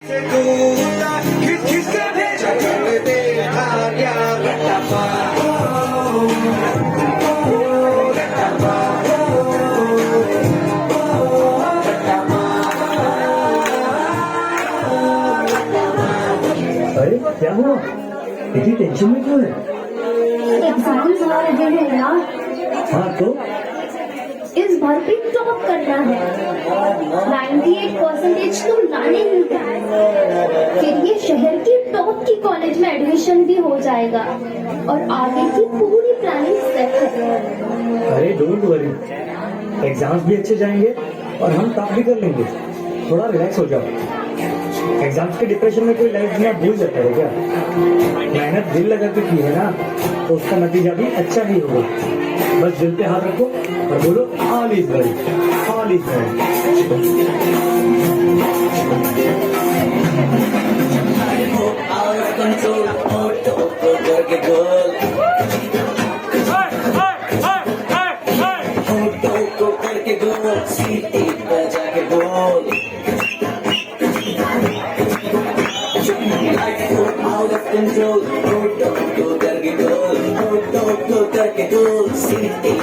अरे क्या हुआ? इतनी टेंशन में क्यों है? एग्जाम्स आ रहे हैं यार। हाँ तो इस बार भी टॉप करना है। 98% तो लाने ही है। फिर ये शहर की टॉप की कॉलेज में एडमिशन भी हो जाएगा और आगे की पूरी प्लानिंग सेट है। अरे डोंट वरी, एग्जाम्स भी अच्छे जाएंगे और हम टॉप भी कर लेंगे। थोड़ा रिलैक्स हो जाओ। एग्जाम्स के डिप्रेशन में कोई लाइफ जीना भूल जाता है क्या? मेहनत दिल लगा के की है ना, तो उसका नतीजा भी अच्छा ही होगा। बस दिल पे हाथ रखो और बोलो all is well, all is well. सीटी बजा के बोल out of control, go करके गोल, go करके गोल, सीटी